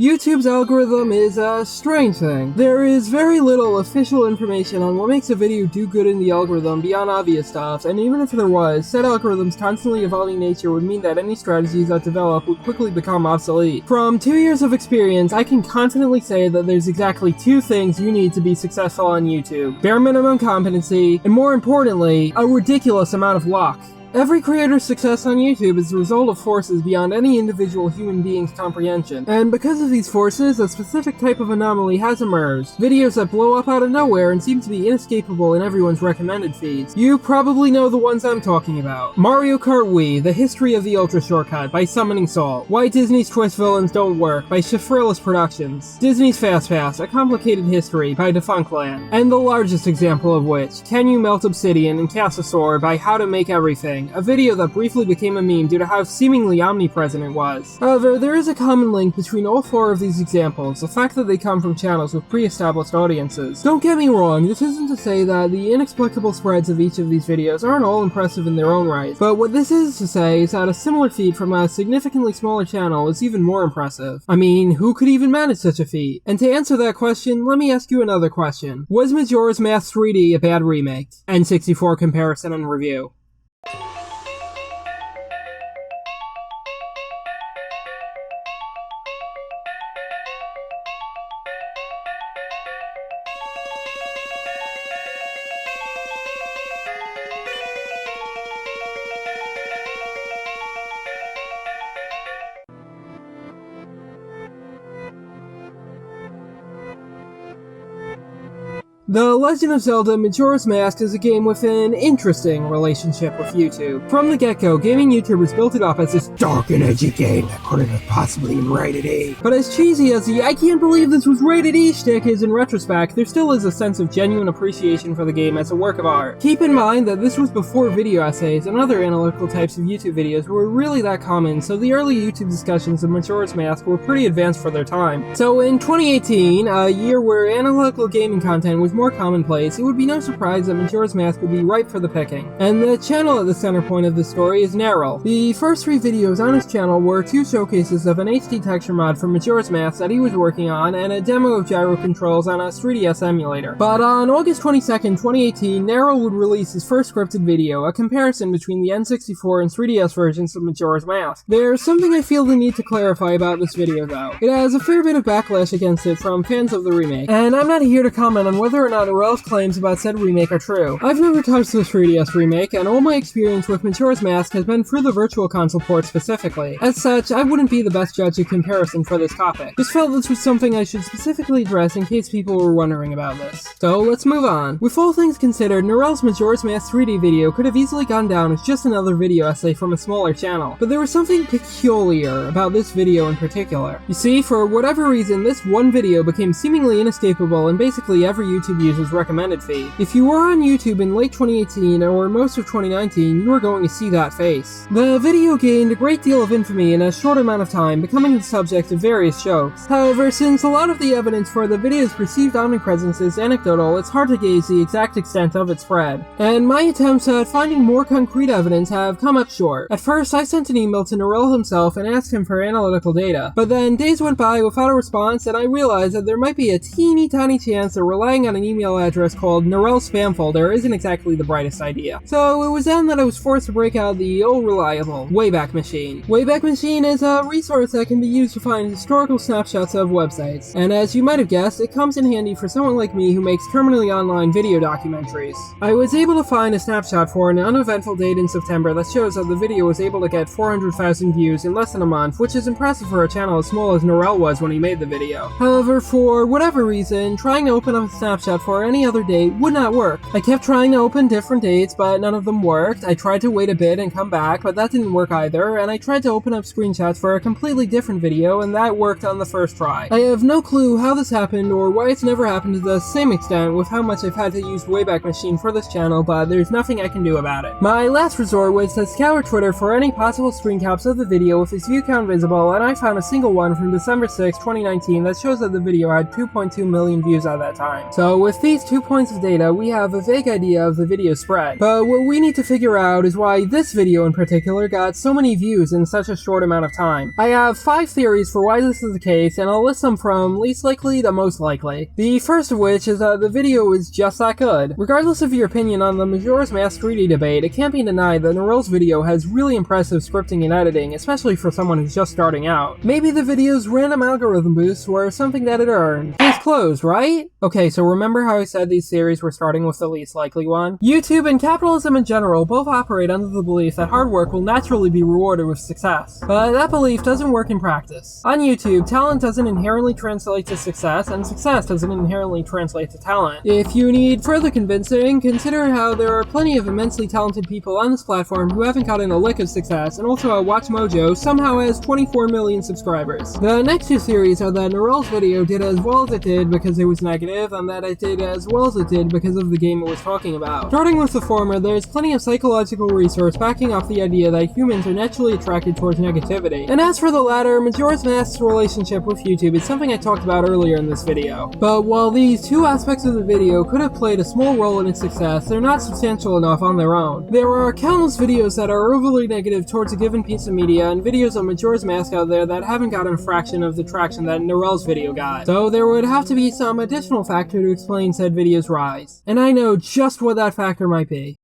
YouTube's algorithm is a strange thing. There is very little official information on what makes a video do good in the algorithm beyond obvious stuff, and even if there was, said algorithm's constantly evolving nature would mean that any strategies that develop would quickly become obsolete. From 2 years of experience, I can confidently say that there's exactly 2 things you need to be successful on YouTube: bare minimum competency, and more importantly, a ridiculous amount of luck. Every creator's success on YouTube is the result of forces beyond any individual human being's comprehension. And because of these forces, a specific type of anomaly has emerged. Videos that blow up out of nowhere and seem to be inescapable in everyone's recommended feeds. You probably know the ones I'm talking about. Mario Kart Wii, The History of the Ultra Shortcut by Summoning Salt. Why Disney's Twist Villains Don't Work by Shifriless Productions. Disney's Fast Pass, A Complicated History by Defunctland. And the largest example of which, Can You Melt Obsidian and Cast a Sword by How to Make Everything, a video that briefly became a meme due to how seemingly omnipresent it was. However, there is a common link between all 4 of these examples, the fact that they come from channels with pre-established audiences. Don't get me wrong, this isn't to say that the inexplicable spreads of each of these videos aren't all impressive in their own right, but what this is to say is that a similar feat from a significantly smaller channel is even more impressive. I mean, who could even manage such a feat? And to answer that question, let me ask you another question. Was Majora's Mask 3D a bad remake? N64 comparison and review. The Legend of Zelda Majora's Mask is a game with an interesting relationship with YouTube. From the get-go, gaming YouTubers built it up as this dark and edgy game that couldn't have possibly been rated E. But as cheesy as the "I can't believe this was rated E" shtick is in retrospect, there still is a sense of genuine appreciation for the game as a work of art. Keep in mind that this was before video essays and other analytical types of YouTube videos were really that common, so the early YouTube discussions of Majora's Mask were pretty advanced for their time. So in 2018, a year where analytical gaming content was more commonplace, it would be no surprise that Majora's Mask would be ripe for the picking. And the channel at the center point of this story is Nerrel. The first 3 videos on his channel were 2 showcases of an HD texture mod for Majora's Mask that he was working on and a demo of gyro controls on a 3DS emulator. But on August 22nd, 2018, Nerrel would release his first scripted video, a comparison between the N64 and 3DS versions of Majora's Mask. There's something I feel the need to clarify about this video though. It has a fair bit of backlash against it from fans of the remake, and I'm not here to comment on whether or not Nerrel's claims about said remake are true. I've never touched the 3DS remake, and all my experience with Majora's Mask has been through the Virtual Console port specifically. As such, I wouldn't be the best judge of comparison for this topic. Just felt this was something I should specifically address in case people were wondering about this. So let's move on. With all things considered, Nerrel's Majora's Mask 3D video could have easily gone down as just another video essay from a smaller channel, but there was something peculiar about this video in particular. You see, for whatever reason, this one video became seemingly inescapable in basically every YouTube user's recommended feed. If you were on YouTube in late 2018 or most of 2019, you were going to see that face. The video gained a great deal of infamy in a short amount of time, becoming the subject of various jokes. However, since a lot of the evidence for the video's perceived omnipresence is anecdotal, it's hard to gauge the exact extent of its spread. And my attempts at finding more concrete evidence have come up short. At first, I sent an email to Nerrel himself and asked him for analytical data, but then days went by without a response and I realized that there might be a teeny tiny chance that relying on an email address called Nerrel spam folder isn't exactly the brightest idea. So it was then that I was forced to break out the old reliable Wayback Machine. Wayback Machine is a resource that can be used to find historical snapshots of websites, and as you might have guessed, it comes in handy for someone like me who makes terminally online video documentaries. I was able to find a snapshot for an uneventful date in September that shows that the video was able to get 400,000 views in less than a month, which is impressive for a channel as small as Nerrel was when he made the video. However, for whatever reason, trying to open up a snapshot for any other date would not work. I kept trying to open different dates, but none of them worked. I tried to wait a bit and come back, but that didn't work either, and I tried to open up screenshots for a completely different video, and that worked on the first try. I have no clue how this happened or why it's never happened to the same extent with how much I've had to use Wayback Machine for this channel, but there's nothing I can do about it. My last resort was to scour Twitter for any possible screen caps of the video with its view count visible, and I found a single one from December 6, 2019 that shows that the video had 2.2 million views at that time. So with these 2 points of data, we have a vague idea of the video spread. But what we need to figure out is why this video in particular got so many views in such a short amount of time. I have 5 theories for why this is the case, and I'll list them from least likely to most likely. The first of which is that the video is just that good. Regardless of your opinion on the Majora's Mask 3D debate, it can't be denied that Nerrel's video has really impressive scripting and editing, especially for someone who's just starting out. Maybe the video's random algorithm boosts were something that it earned. Case closed, right? Okay, so remember how I said these theories were starting with the least likely one? YouTube and capitalism in general both operate under the belief that hard work will naturally be rewarded with success. But that belief doesn't work in practice. On YouTube, talent doesn't inherently translate to success, and success doesn't inherently translate to talent. If you need further convincing, consider how there are plenty of immensely talented people on this platform who haven't gotten a lick of success, and also how WatchMojo somehow has 24 million subscribers. The next 2 theories are that Nerrel's video did as well as it did because it was negative, and that it did as well as it did because of the game it was talking about. Starting with the former, there's plenty of psychological research backing up the idea that humans are naturally attracted towards negativity. And as for the latter, Majora's Mask's relationship with YouTube is something I talked about earlier in this video. But while these 2 aspects of the video could have played a small role in its success, they're not substantial enough on their own. There are countless videos that are overly negative towards a given piece of media, and videos of Majora's Mask out there that haven't gotten a fraction of the traction that Nerrel's video got. So there would have to be some additional factor to explain said video's rise. And I know just what that factor might be.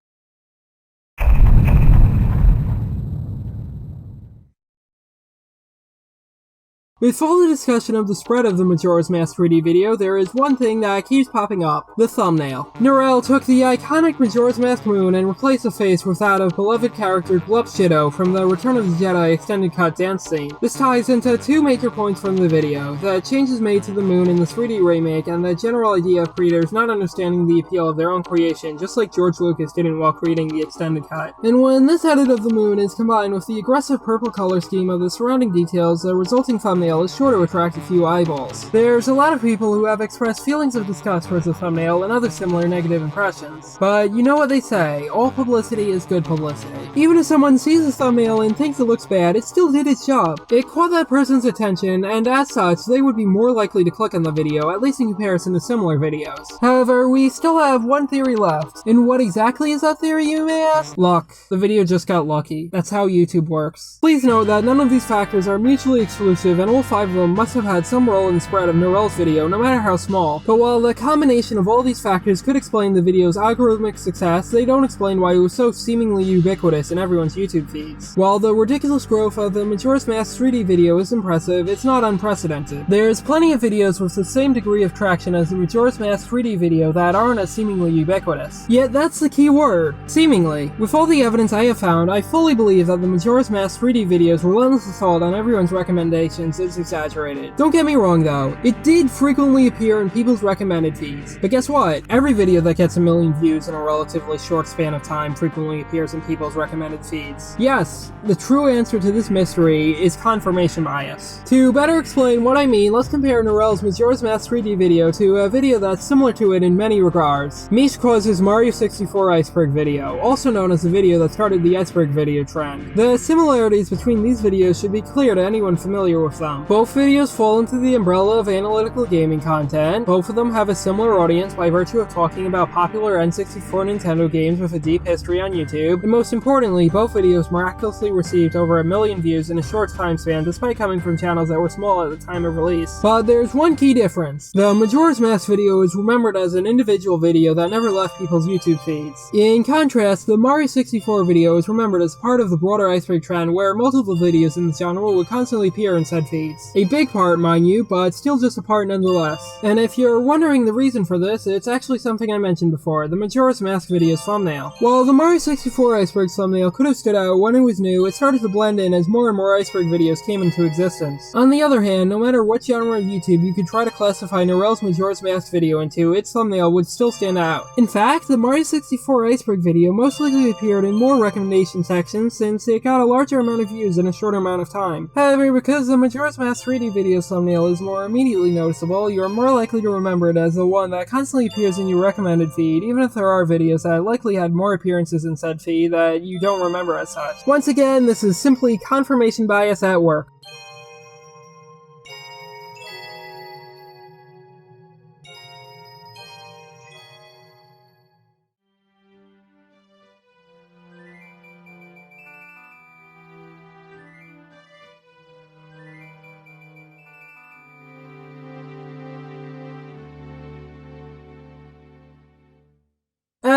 With all the discussion of the spread of the Majora's Mask 3D video, there is one thing that keeps popping up: the thumbnail. Nerrel took the iconic Majora's Mask moon and replaced the face with that of beloved character Glup Shido from the Return of the Jedi extended cut dance scene. This ties into 2 major points from the video: the changes made to the moon in the 3D remake, and the general idea of creators not understanding the appeal of their own creation, just like George Lucas didn't while creating the extended cut. And when this edit of the moon is combined with the aggressive purple color scheme of the surrounding details, the resulting thumbnail is sure to attract a few eyeballs. There's a lot of people who have expressed feelings of disgust towards the thumbnail and other similar negative impressions. But you know what they say, all publicity is good publicity. Even if someone sees the thumbnail and thinks it looks bad, it still did its job. It caught that person's attention, and as such, they would be more likely to click on the video, at least in comparison to similar videos. However, we still have one theory left. And what exactly is that theory, you may ask? Luck. The video just got lucky. That's how YouTube works. Please note that none of these factors are mutually exclusive, and all 5 of them must have had some role in the spread of Nerrel's video, no matter how small. But while the combination of all these factors could explain the video's algorithmic success, they don't explain why it was so seemingly ubiquitous in everyone's YouTube feeds. While the ridiculous growth of the Majora's Mask 3D video is impressive, it's not unprecedented. There's plenty of videos with the same degree of traction as the Majora's Mask 3D video that aren't as seemingly ubiquitous. Yet that's the key word, seemingly. With all the evidence I have found, I fully believe that the Majora's Mask 3D video's relentless assault on everyone's recommendations is exaggerated. Don't get me wrong though, it did frequently appear in people's recommended feeds. But guess what? Every video that gets 1 million views in a relatively short span of time frequently appears in people's recommended feeds. Yes, the true answer to this mystery is confirmation bias. To better explain what I mean, let's compare Nerrel's Majora's Mask 3D video to a video that's similar to it in many regards: Mish Koz's Mario 64 Iceberg video, also known as the video that started the Iceberg video trend. The similarities between these videos should be clear to anyone familiar with them. Both videos fall into the umbrella of analytical gaming content. Both of them have a similar audience by virtue of talking about popular N64 Nintendo games with a deep history on YouTube, and most importantly, both videos miraculously received over 1 million views in a short time span despite coming from channels that were small at the time of release. But there's one key difference. The Majora's Mask video is remembered as an individual video that never left people's YouTube feeds. In contrast, the Mario 64 video is remembered as part of the broader Iceberg trend where multiple videos in the genre would constantly appear in said feeds. A big part, mind you, but still just a part nonetheless. And if you're wondering the reason for this, it's actually something I mentioned before, the Majora's Mask video's thumbnail. While the Mario 64 Iceberg thumbnail could have stood out when it was new, it started to blend in as more and more Iceberg videos came into existence. On the other hand, no matter what genre of YouTube you could try to classify Nerrel's Majora's Mask video into, its thumbnail would still stand out. In fact, the Mario 64 Iceberg video most likely appeared in more recommendation sections since it got a larger amount of views in a shorter amount of time. However, because the Majora's Mask 3D video's thumbnail is more immediately noticeable, you're more likely to remember it as the one that constantly appears in your recommended feed, even if there are videos that likely had more appearances in said feed that you don't remember as such. Once again, this is simply confirmation bias at work.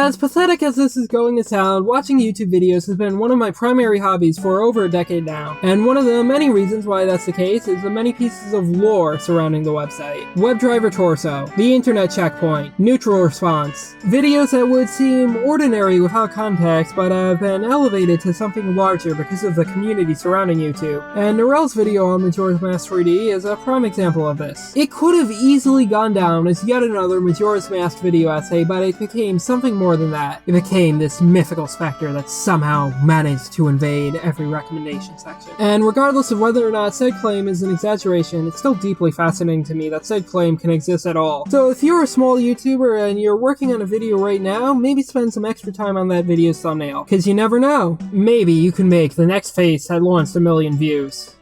As pathetic as this is going to sound, watching YouTube videos has been one of my primary hobbies for over a decade now, and one of the many reasons why that's the case is the many pieces of lore surrounding the website. WebDriver Torso, the internet checkpoint, neutral response, videos that would seem ordinary without context but have been elevated to something larger because of the community surrounding YouTube, and Nerrel's video on Majora's Mask 3D is a prime example of this. It could have easily gone down as yet another Majora's Mask video essay, but it became something more than that. It became this mythical specter that somehow managed to invade every recommendation section. And regardless of whether or not said claim is an exaggeration, it's still deeply fascinating to me that said claim can exist at all. So if you're a small YouTuber and you're working on a video right now, maybe spend some extra time on that video's thumbnail, cause you never know. Maybe you can make the next face that launched 1 million views.